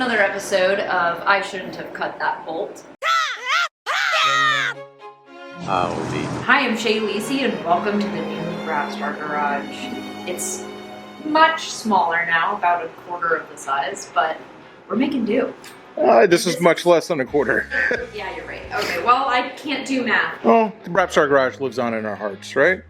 another episode of I Shouldn't Have Cut That Bolt. Howdy. Hi, I'm Cheyleesi and welcome to the new Rapstar Garage. It's much smaller now, about a quarter of the size, but we're making do. This is much less than a quarter. Yeah, you're right. Okay, well, I can't do math. Well, the Rapstar Garage lives on in our hearts, right?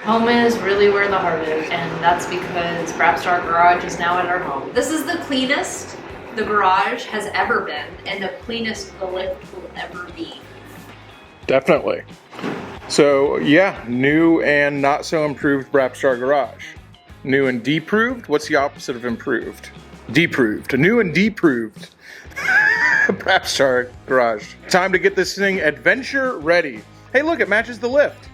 Home is really where the heart is, and that's because Rapstar Garage is now at our home. This is the cleanest the garage has ever been, and the cleanest the lift will ever be. Definitely. So, yeah, new and not so improved Rapstar Garage. New and deproved? What's the opposite of improved? Deproved. New and deproved Rapstar Garage. Time to get this thing adventure ready. Hey, look, it matches the lift.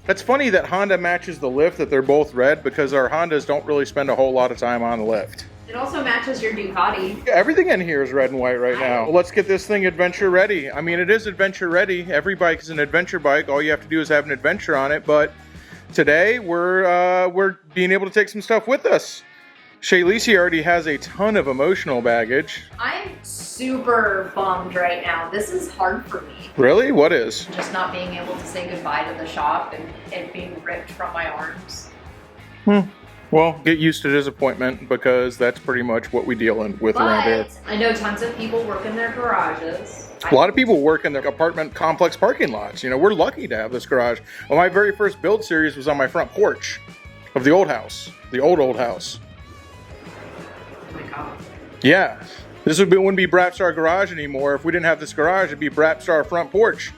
That's funny that Honda matches the lift, that they're both red, because our Hondas don't really spend a whole lot of time on the lift. It also matches your Ducati. Everything in here is red and white right now. Let's get this thing adventure ready. I mean, it is adventure ready. Every bike is an adventure bike. All you have to do is have an adventure on it. But today, we're being able to take some stuff with us. Cheyleesi already has a ton of emotional baggage. I'm super bummed right now. This is hard for me. Really? What is? Just not being able to say goodbye to the shop and it being ripped from my arms. Well, get used to disappointment, because that's pretty much what we deal with around here. I know tons of people work in their garages. A lot of people work in their apartment complex parking lots. You know, we're lucky to have this garage. Well, my very first build series was on my front porch of the old house, the old house. Oh my god. Yeah, this wouldn't be Rapstar Garage anymore. If we didn't have this garage, it'd be Rapstar front porch.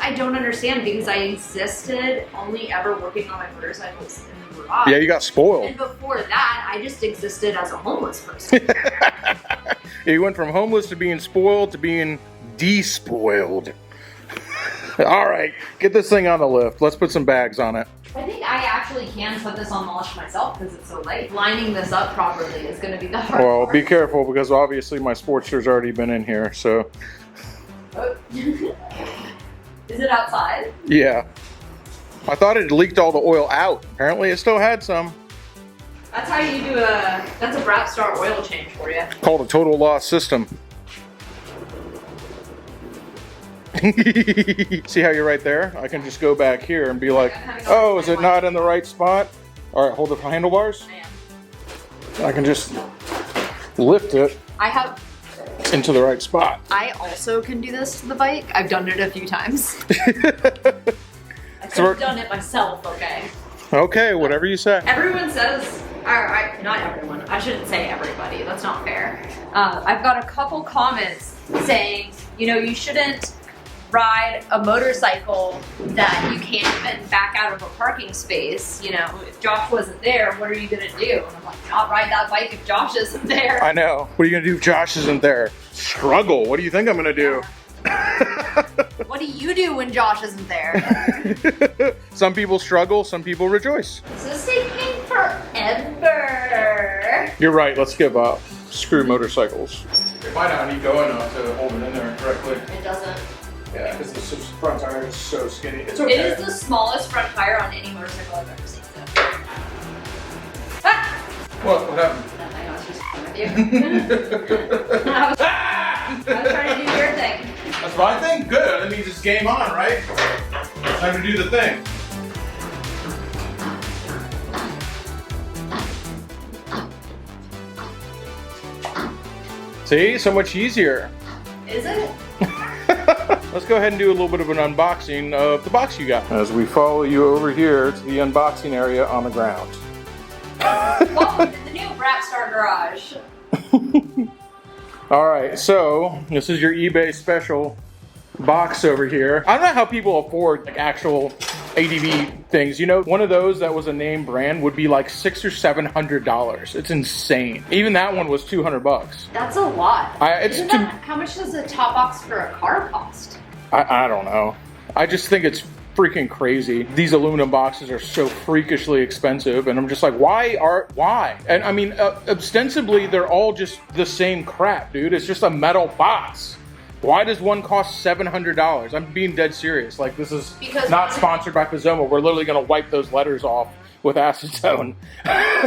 I don't understand, because I existed only ever working on my motorcycles in the garage. Yeah, you got spoiled. And before that, I just existed as a homeless person. You went from homeless to being spoiled to being despoiled. All right, get this thing on the lift. Let's put some bags on it. I think I actually can put this on the lift myself because it's so light. Lining this up properly is going to be the hard Well, part. be careful, because obviously my Sportster's already been in here, so. Oh. Is it outside? Yeah. I thought it had leaked all the oil out. Apparently it still had some. That's how you do that's a Rapstar oil change for you. Called a total loss system. See how you're right there? I can just go back here and be like, oh, is it not in the right spot? All right, hold the handlebars. I can just lift it into the right spot. I also can do this to the bike. I've done it a few times. I could have done it myself, okay? Okay, whatever you say. Everyone says, not everyone, I shouldn't say everybody, that's not fair. I've got a couple comments saying, you know, you shouldn't ride a motorcycle that you can't even back out of a parking space. You know, if Josh wasn't there, what are you gonna do? And I'm like, not ride that bike if Josh isn't there. I know. What are you gonna do if Josh isn't there? Struggle. What do you think I'm gonna do? What do you do when Josh isn't there? Some people struggle, some people rejoice. This is taking forever. You're right, let's give up. Screw motorcycles. It might not need going enough to hold it in there correctly. It doesn't. Yeah, because the front tire is so skinny. It's okay. It is the smallest front tire on any motorcycle I've ever seen. So. Ah! What happened? Nothing, I was just with you. I was trying to do your thing. That's my thing? Good. That means it's game on, right? Time to do the thing. See? So much easier. Is it? Let's go ahead and do a little bit of an unboxing of the box you got, as we follow you over here to the unboxing area on the ground. Welcome to the new Rapstar Garage. All right, so this is your eBay special box over here. I don't know how people afford like actual ADV things. You know, one of those that was a name brand would be like $600 or $700. It's insane. Even that one was $200. That's a lot. How much does a top box for a car cost? I don't know. I just think it's freaking crazy. These aluminum boxes are so freakishly expensive, and I'm just like, why? And I mean, ostensibly, they're all just the same crap, dude. It's just a metal box. Why does one cost $700? I'm being dead serious. Like, this is not sponsored by Pizoma. We're literally going to wipe those letters off with acetone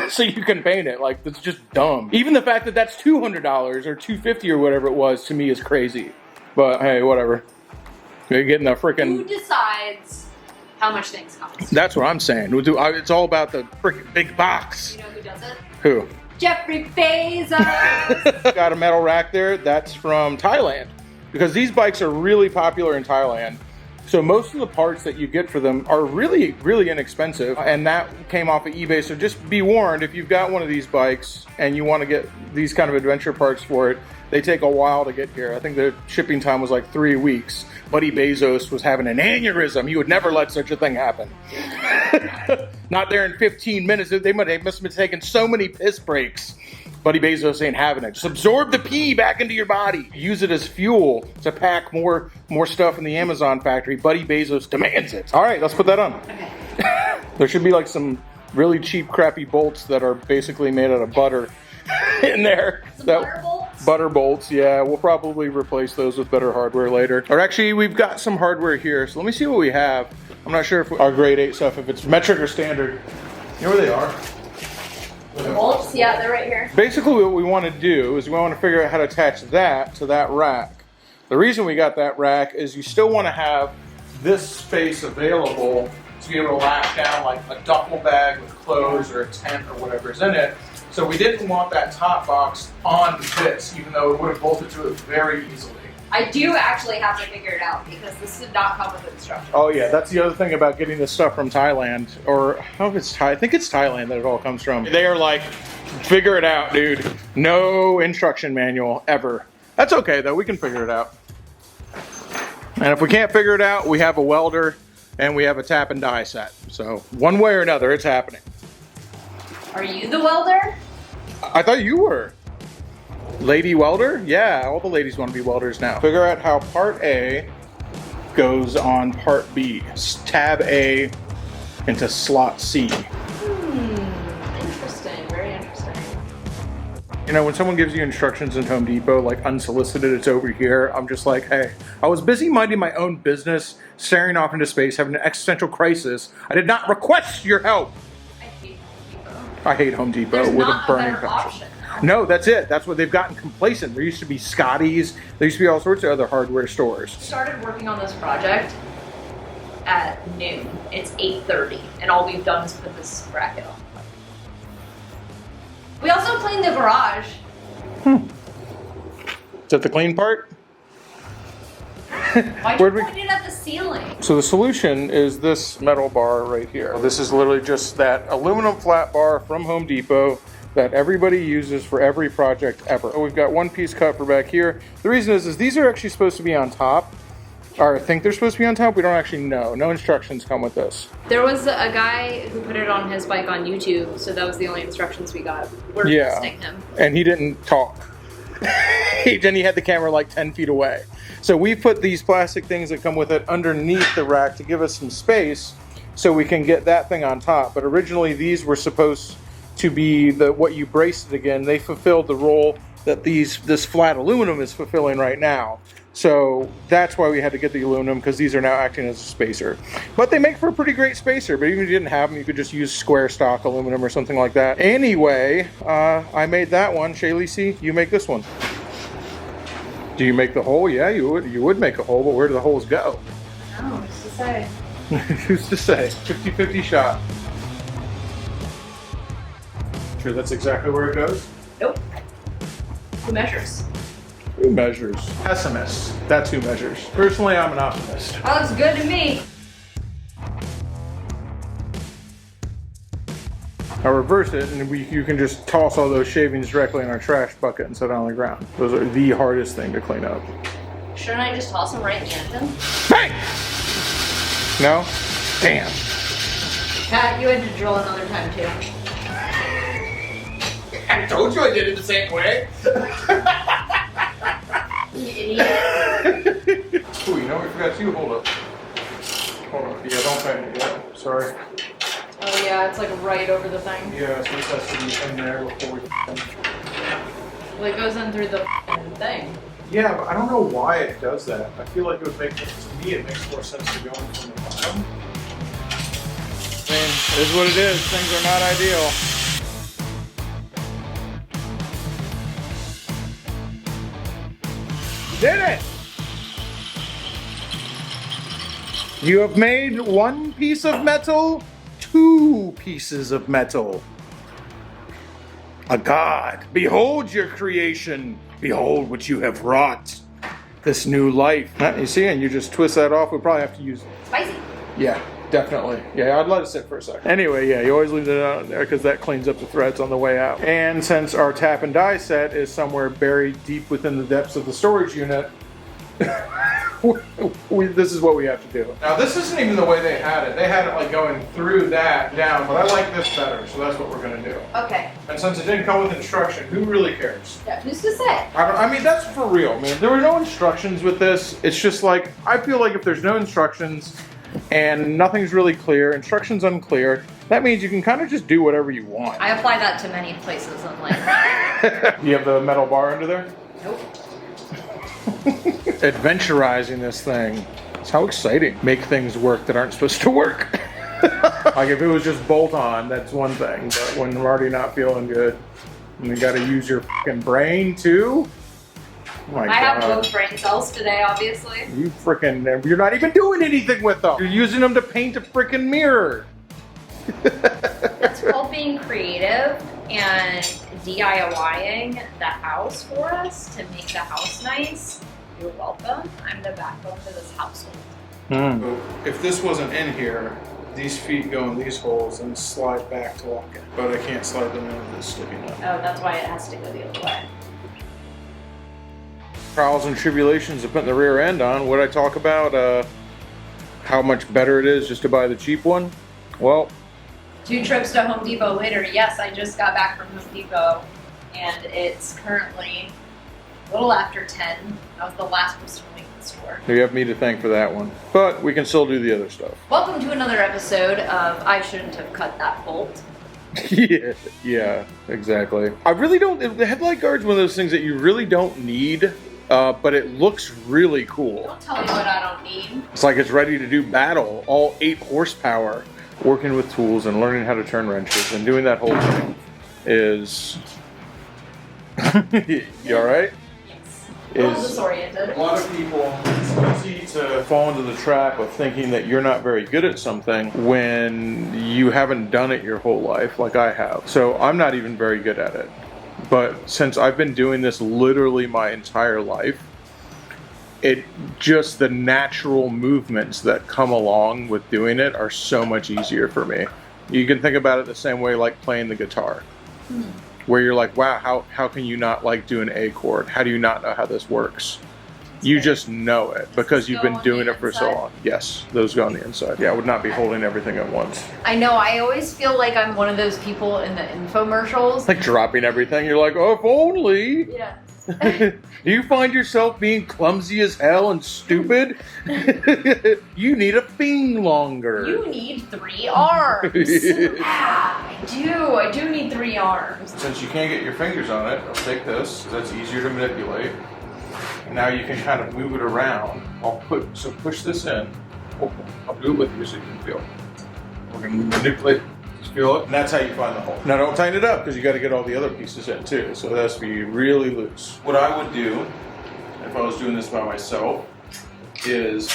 so you can paint it. Like, that's just dumb. Even the fact that that's $200 or $250 or whatever it was, to me is crazy. But hey, whatever. You're getting the freaking... Who decides how much things cost? That's what I'm saying. It's all about the freaking big box. You know who does it? Who? Jeffrey Bezos. Got a metal rack there. That's from Thailand. Because these bikes are really popular in Thailand. So most of the parts that you get for them are really, really inexpensive. And that came off of eBay. So just be warned, if you've got one of these bikes and you want to get these kind of adventure parts for it, they take a while to get here. I think the shipping time was like 3 weeks. Buddy Bezos was having an aneurysm. He would never let such a thing happen. Not there in 15 minutes. They must have been taking so many piss breaks. Buddy Bezos ain't having it. Just absorb the pee back into your body. Use it as fuel to pack more stuff in the Amazon factory. Buddy Bezos demands it. All right, let's put that on. Okay. There should be like some really cheap, crappy bolts that are basically made out of butter in there. Some butter bolts? Butter bolts, yeah. We'll probably replace those with better hardware later. Or actually, we've got some hardware here. So let me see what we have. I'm not sure if our grade 8 stuff, if it's metric or standard. You know where they are? The bolts? Yeah, they're right here. Basically what we want to do is we want to figure out how to attach that to that rack. The reason we got that rack is you still want to have this space available to be able to lap down like a duffel bag with clothes or a tent or whatever's in it. So we didn't want that top box on this, even though it would have bolted to it very easily. I do actually have to figure it out because this did not come with instructions. Oh yeah, that's the other thing about getting this stuff from Thailand, or how if it's Thai? I think it's Thailand that it all comes from. They are like, figure it out, dude. No instruction manual ever. That's okay though, we can figure it out. And if we can't figure it out, we have a welder and we have a tap and die set. So one way or another, it's happening. Are you the welder? I thought you were. Lady welder? Yeah, all the ladies want to be welders now. Figure out how part A goes on part B. Tab A into slot C. Interesting, very interesting. You know, when someone gives you instructions in Home Depot, like unsolicited, it's over here, I'm just like, hey, I was busy minding my own business, staring off into space, having an existential crisis. I did not request your help. I hate Home Depot. I hate Home Depot There's with not a burning a better passion. option. No, that's it. That's what they've gotten complacent. There used to be Scotty's. There used to be all sorts of other hardware stores. Started working on this project at noon. It's 8:30, and all we've done is put this bracket on. We also cleaned the garage. Is that the clean part? Why'd you point it at the ceiling? So the solution is this metal bar right here. This is literally just that aluminum flat bar from Home Depot that everybody uses for every project ever. We've got one piece cut for back here. The reason is these are actually supposed to be on top. Or I think they're supposed to be on top. We don't actually know. No instructions come with this. There was a guy who put it on his bike on YouTube, so that was the only instructions we got. We're testing him. And he didn't talk. Then he had the camera like 10 feet away. So we put these plastic things that come with it underneath the rack to give us some space so we can get that thing on top. But originally these were supposed to be what you braced it again. They fulfilled the role that this flat aluminum is fulfilling right now. So that's why we had to get the aluminum, because these are now acting as a spacer. But they make for a pretty great spacer, but even if you didn't have them, you could just use square stock aluminum or something like that. Anyway, I made that one. Cheyleesi, you make this one. Do you make the hole? Yeah, you would make a hole, but where do the holes go? Oh, who's to say? Who's to say? 50-50 shot. Sure that's exactly where it goes? Nope. Who measures? Who measures? Pessimist. That's who measures. Personally, I'm an optimist. That looks good to me. I reverse it, and you can just toss all those shavings directly in our trash bucket and set it on the ground. Those are the hardest thing to clean up. Shouldn't I just toss them right in the engine? Bang! No? Damn. Pat, you had to drill another time too. I told you I did it the same way. You idiot. Ooh, you know we forgot to hold up. Hold on. Yeah, don't bang it yet. Sorry. Oh yeah, it's like right over the thing. Yeah, so this has to be in there before we Well, it goes in through the thing. Yeah, but I don't know why it does that. I feel like it would make, to me, it makes more sense to go in from the bottom than This is what it is. Things are not ideal. You did it! You have made one piece of metal, two pieces of metal. A god, behold your creation. Behold what you have wrought. This new life. You see, and you just twist that off. We'll probably have to use it. Spicy. Yeah, definitely. Yeah, I'd let it sit for a second. Anyway, yeah, you always leave it out there because that cleans up the threads on the way out. And since our tap and die set is somewhere buried deep within the depths of the storage unit, this is what we have to do. Now, this isn't even the way they had it. They had it like going through that down, but I like this better, so that's what we're going to do. Okay. And since it didn't come with instruction, who really cares? Yeah, who's to say? I mean, that's for real, man. There were no instructions with this. It's just like, I feel like if there's no instructions and nothing's really clear, instructions unclear, that means you can kind of just do whatever you want. I apply that to many places in life. You have the metal bar under there? Nope. Adventurizing this thing. It's how exciting. Make things work that aren't supposed to work. Like if it was just bolt on, that's one thing. But when we're already not feeling good, and you gotta use your fucking brain too. Oh my God. I have both brain cells today, obviously. You freaking, you're not even doing anything with them. You're using them to paint a freaking mirror. That's called being creative and DIYing the house for us to make the house nice. You're welcome. I'm the backbone to this household. If this wasn't in here, these feet go in these holes and slide back to lock it. But I can't slide them in with this sticking up. Oh, that's why it has to go the other way. Trials and tribulations of putting the rear end on. What I talk about, how much better it is just to buy the cheap one? Well, 2 trips to Home Depot later. Yes, I just got back from Home Depot and it's currently a little after 10. That was the last person to leave the store. you have me to thank for that one. But we can still do the other stuff. Welcome to another episode of I Shouldn't Have Cut That Bolt. Yeah, exactly. I really don't, the headlight guard's one of those things that you really don't need, but it looks really cool. Don't tell me what I don't need. It's like it's ready to do battle, all 8 horsepower. Working with tools and learning how to turn wrenches and doing that whole thing is... You alright? Yes. A little disoriented. A lot of people, it's easy to fall into the trap of thinking that you're not very good at something when you haven't done it your whole life like I have. So I'm not even very good at it. But since I've been doing this literally my entire life, just the natural movements that come along with doing it are so much easier for me. You can think about it the same way like playing the guitar. Where you're like, wow, how can you not like do an A chord? How do you not know how this works? You just know it because you've been doing it for so long. Yes, those go on the inside. Yeah, I would not be holding everything at once. I know, I always feel like I'm one of those people in the infomercials. Like dropping everything, you're like, oh, if only. Yeah. Do you find yourself being clumsy as hell and stupid? You need a thing longer. You need 3 arms. I do need 3 arms. Since you can't get your fingers on it, I'll take this, because that's easier to manipulate. And now you can kind of move it around. So push this in. I'll do it with you so you can feel. We're going to manipulate. Just feel it. And that's how you find the hole. Now don't tighten it up, because you got to get all the other pieces in too. So it has to be really loose. What I would do, if I was doing this by myself, is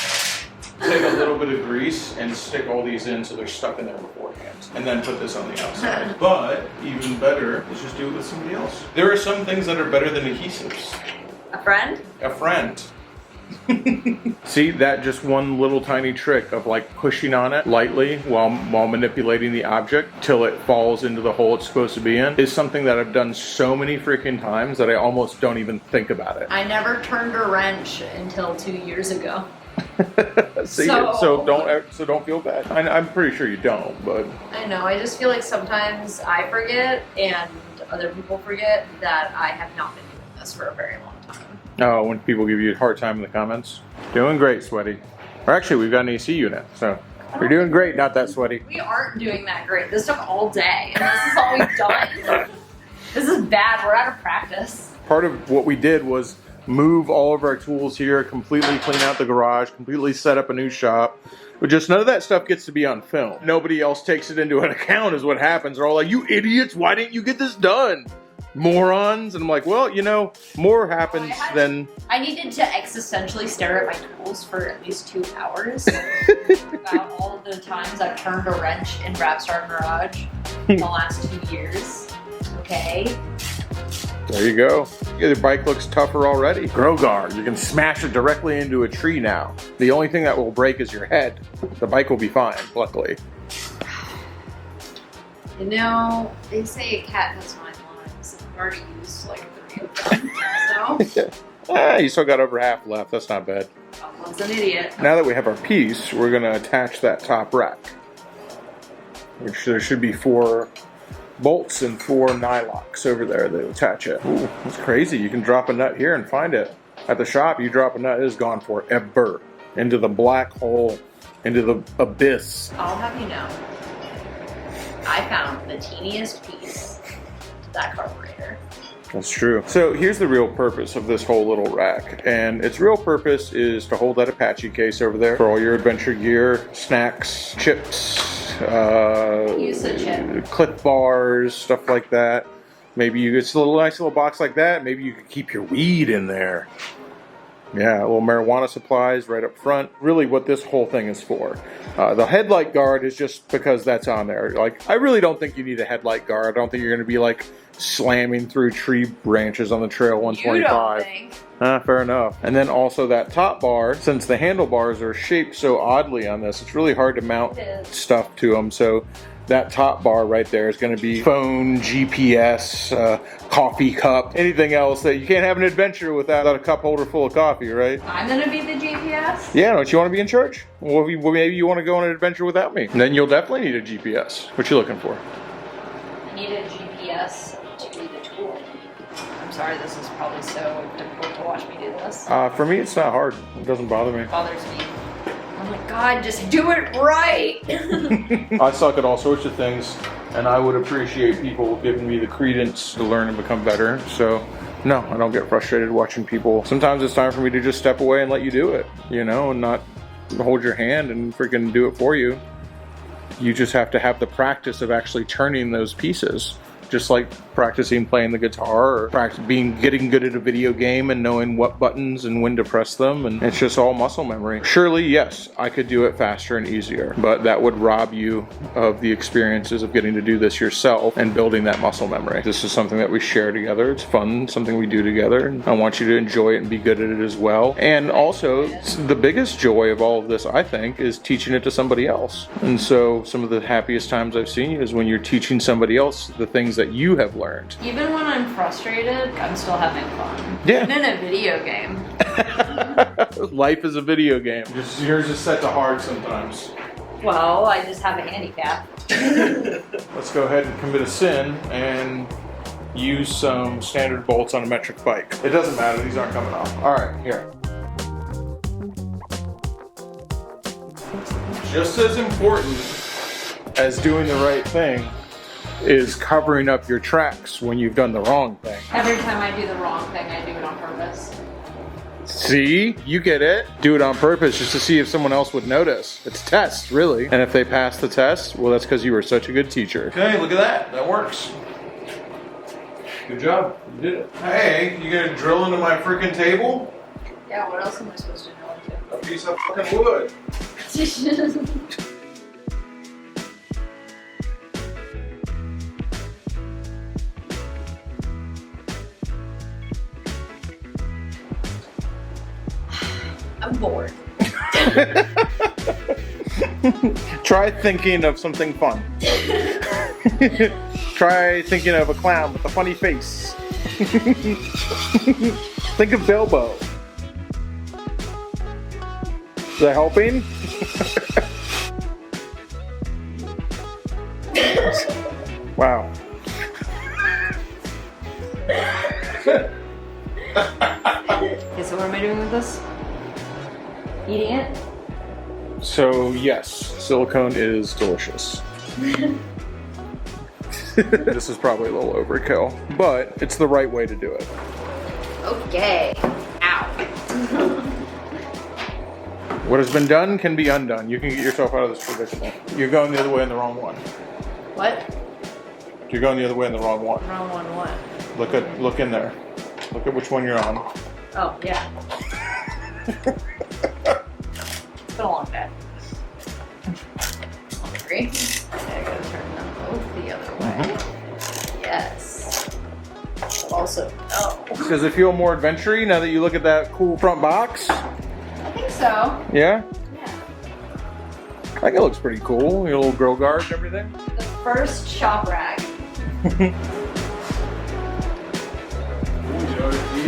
take a little bit of grease and stick all these in so they're stuck in there beforehand. And then put this on the outside. But even better is just do it with somebody else. There are some things that are better than adhesives. A friend? A friend. See, that just one little tiny trick of like pushing on it lightly while manipulating the object till it falls into the hole it's supposed to be in is something that I've done so many freaking times that I almost don't even think about it. I never turned a wrench until 2 years ago. See, so don't feel bad. I'm pretty sure you don't, but I know. I just feel like sometimes I forget and other people forget that I have not been doing this for a very long time. Oh, when people give you a hard time in the comments, doing great, sweaty. Or actually, we've got an AC unit, so you're doing great, not that sweaty. We aren't doing that great. This took all day, and this is all we've done. This is bad. We're out of practice. Part of what we did was move all of our tools here, completely clean out the garage, completely set up a new shop. But just none of that stuff gets to be on film. Nobody else takes it into an account is what happens. They're all like, you idiots, why didn't you get this done? Morons. And I'm like, well, you know, more happens than... I needed to existentially stare at my tools for at least 2 hours. About all of the times I've turned a wrench in Rapstar Garage in the last 2 years. Okay. There you go. Your bike looks tougher already. Grow guard. You can smash it directly into a tree now. The only thing that will break is your head. The bike will be fine, luckily. You know, they say a cat has 9 lives. I've already used like 3 of them, so... You still got over half left. That's not bad. Someone's an idiot. Now that we have our piece, we're going to attach that top rack. Which there should be 4 bolts and 4 nylocks over there that attach it. Ooh, that's crazy. You can drop a nut here and find it. At the shop, you drop a nut, it is gone forever. Into the black hole, into the abyss. I'll have you know, I found the teeniest piece to that carburetor. That's true. So here's the real purpose of this whole little rack. And its real purpose is to hold that Apache case over there for all your adventure gear, snacks, chips, Use a chip. clip bars, stuff like that. Maybe it's a nice little box like that. Maybe you could keep your weed in there. Yeah, a little marijuana supplies right up front. Really what this whole thing is for. The headlight guard is just because that's on there. Like, I really don't think you need a headlight guard. I don't think you're going to be like slamming through tree branches on the trail 125. You don't think? Fair enough. And then also that top bar, since the handlebars are shaped so oddly on this, it's really hard to mount stuff to them. So that top bar right there is going to be phone, GPS, coffee cup, anything else that you can't have an adventure without a cup holder full of coffee, right? I'm going to be the GPS? Yeah, don't you want to be in charge? Well, maybe you want to go on an adventure without me. And then you'll definitely need a GPS. What you looking for? I need a GPS to be the tool. I'm sorry, this is probably so difficult to watch me do this. For me, it's not hard. It doesn't bother me. It bothers me. Oh my God, just do it right! I suck at all sorts of things, and I would appreciate people giving me the credence to learn and become better. So, no, I don't get frustrated watching people. Sometimes it's time for me to just step away and let you do it, you know, and not hold your hand and freaking do it for you. You just have to have the practice of actually turning those pieces. Just like practicing playing the guitar or getting good at a video game and knowing what buttons and when to press them, and it's just all muscle memory. Surely, yes, I could do it faster and easier, but that would rob you of the experiences of getting to do this yourself and building that muscle memory. This is something that we share together. It's fun, something we do together, and I want you to enjoy it and be good at it as well. And also, the biggest joy of all of this, I think, is teaching it to somebody else. And so some of the happiest times I've seen you is when you're teaching somebody else the things that you have learned. Even when I'm frustrated, I'm still having fun. Yeah. Even in a video game. Life is a video game. Just yours is set to hard sometimes. Well, I just have a handicap. Let's go ahead and commit a sin and use some standard bolts on a metric bike. It doesn't matter, these aren't coming off. All right, here. Just as important as doing the right thing is covering up your tracks when you've done the wrong thing. Every time I do the wrong thing, I do it on purpose. See? You get it. Do it on purpose just to see if someone else would notice. It's a test, really. And if they pass the test, well, that's because you were such a good teacher. Okay, look at that. That works. Good job. You did it. Hey, you gonna drill into my freaking table? Yeah, what else am I supposed to drill into? A piece of fucking wood. I'm bored. Try thinking of something fun. Try thinking of a clown with a funny face. Think of Bilbo. Is that helping? Wow. Okay, so what am I doing with this? Eating it? So yes, silicone is delicious. This is probably a little overkill, but it's the right way to do it. Okay. What has been done can be undone. You can get yourself out of this predicament. You're going the other way in the wrong one. What? You're going the other way in the wrong one. Wrong one what? Look in there. Look at which one you're on. Oh, yeah. It's been a long day. Hungry. Okay, I gotta turn them both the other way. Yes. But also, no. Does it feel more adventure-y now that you look at that cool front box? I think so. Yeah? Yeah. I think it looks pretty cool. Your little grill guard and everything. The first shop rag. These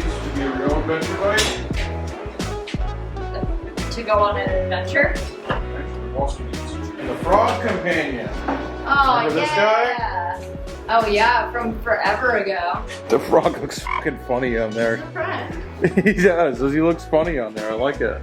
should be a real adventure bike. To go on an adventure. And the Frog Companion. Oh, Remember this yeah. Oh, yeah, from forever ago. The frog looks fucking funny on there. He's a friend. He does. He looks funny on there. I like it.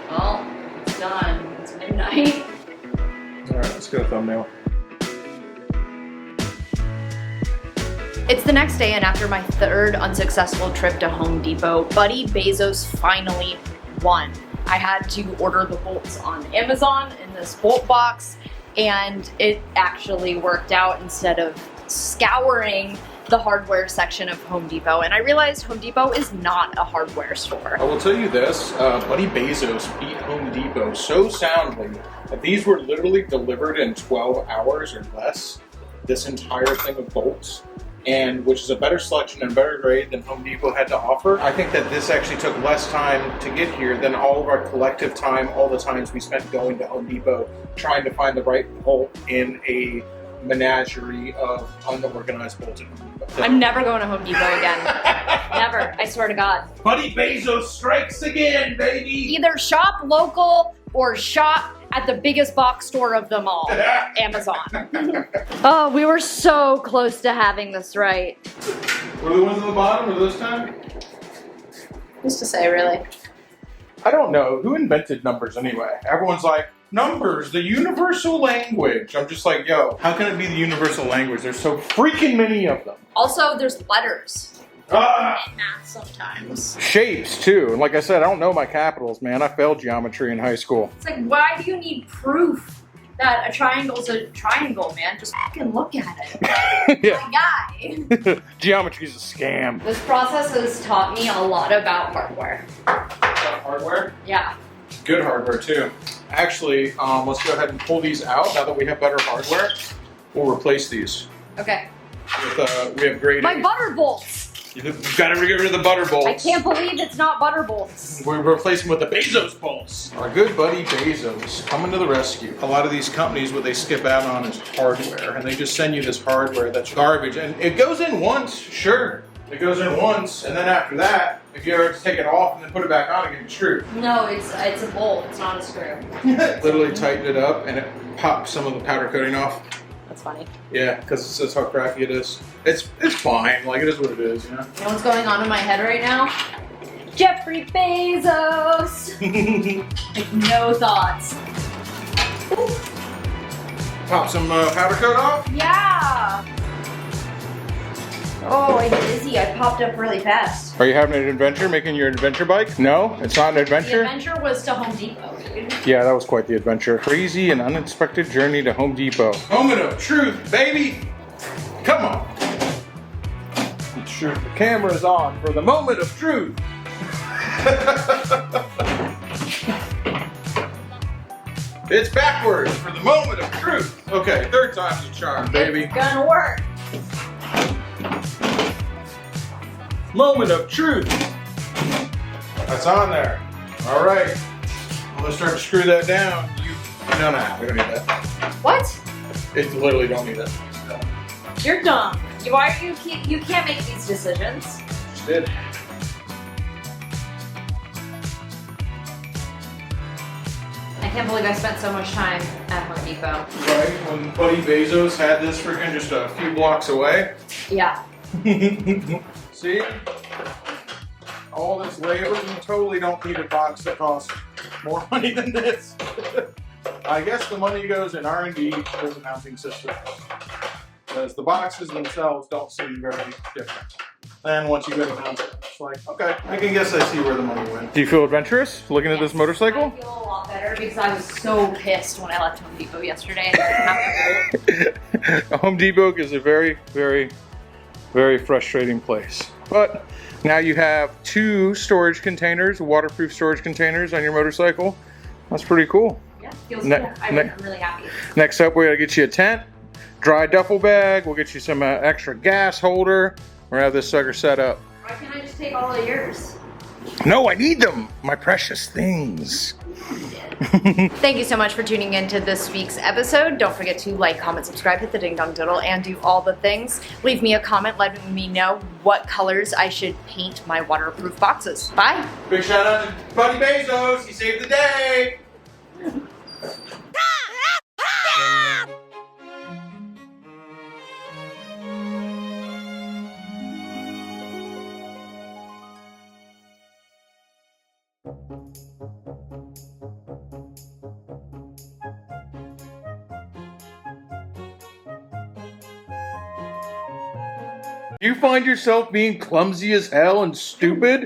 Well, it's done. It's midnight. Alright, let's get a thumbnail. It's the next day, and after my third unsuccessful trip to Home Depot, Buddy Bezos finally won. I had to order the bolts on Amazon in this bolt box, and it actually worked out instead of scouring the hardware section of Home Depot. And I realized Home Depot is not a hardware store. I will tell you this, Buddy Bezos beat Home Depot so soundly that these were literally delivered in 12 hours or less, this entire thing of bolts. And which is a better selection and better grade than Home Depot had to offer. I think that this actually took less time to get here than all of our collective time, all the times we spent going to Home Depot trying to find the right bolt in a menagerie of unorganized bolts at Home Depot. I'm never going to Home Depot again. Never, I swear to God. Buddy Bezos strikes again, baby! Either shop local or shop at the biggest box store of them all, Amazon. Oh, we were so close to having this right. Were the ones on the bottom or this time? Who's to say, really? I don't know. Who invented numbers anyway? Everyone's like, numbers, the universal language. I'm just like, yo, how can it be the universal language? There's so freaking many of them. Also, there's letters. Ah! And math sometimes. Shapes too. And like I said, I don't know my capitals, man. I failed geometry in high school. It's like, why do you need proof that a triangle's a triangle, man? Just fucking look at it. Yeah. My guy. Geometry's a scam. This process has taught me a lot about hardware. Hardware? Yeah. Good hardware too. Actually, let's go ahead and pull these out. Now that we have better hardware, we'll replace these. Okay. With, we have grade My A. butter bolts. You've got to get rid of the butter bolts. I can't believe it's not butter bolts. We're replacing with the Bezos bolts. Our good buddy Bezos coming to the rescue. A lot of these companies, what they skip out on is hardware, and they just send you this hardware that's garbage. And it goes in once, sure. It goes in once, and then after that, if you ever have to take it off and then put it back on again, it's true. No, it's a bolt. It's not a screw. Literally tightened it up, and it popped some of the powder coating off. That's funny. Yeah, because that's how crappy it is. It's fine. Like, it is what it is, you know? You know what's going on in my head right now? Jeffrey Bezos! Like, no thoughts. Pop some powder coat off? Yeah! Oh, I'm dizzy. I popped up really fast. Are you having an adventure, making your adventure bike? No? It's not an The adventure? adventure was to Home Depot, dude. Yeah, that was quite the adventure. Crazy and unexpected journey to Home Depot. Moment of truth, baby! Come on! The camera's on for the moment of truth! It's backwards for the moment of truth! Okay, third time's a charm, baby. It's gonna work. Moment of truth! That's on there. All right. I'm gonna start to screw that down. No, we don't need that. What? It literally don't need that. No. You're dumb. Why do you can't make these decisions? Just did. I can't believe I spent so much time at Home Depot. Right, when Buddy Bezos had this freaking just a few blocks away. Yeah. See? All this labor, you totally don't need a box that costs more money than this. I guess the money goes in R&D for the mounting system. Because the boxes themselves don't seem very different. And once you go to mount it, it's like, okay, I can guess I see where the money went. Do you feel adventurous looking at this motorcycle? I feel a lot better because I was so pissed when I left Home Depot yesterday. And didn't have to Home Depot is a very, very, very frustrating place. But now you have 2 storage containers, waterproof storage containers on your motorcycle. That's pretty cool. Yeah, feels cool. I'm really happy. Next up, we gotta get you a tent, dry duffel bag. We'll get you some extra gas holder. We're gonna have this sucker set up. Why can't I just take all of yours? No, I need them. My precious things. Thank you so much for tuning in to this week's episode. Don't forget to like, comment, subscribe, hit the ding dong diddle, and do all the things. Leave me a comment letting me know what colors I should paint my waterproof boxes. Bye. Big shout out to Buddy Bezos. He saved the day. You find yourself being clumsy as hell and stupid?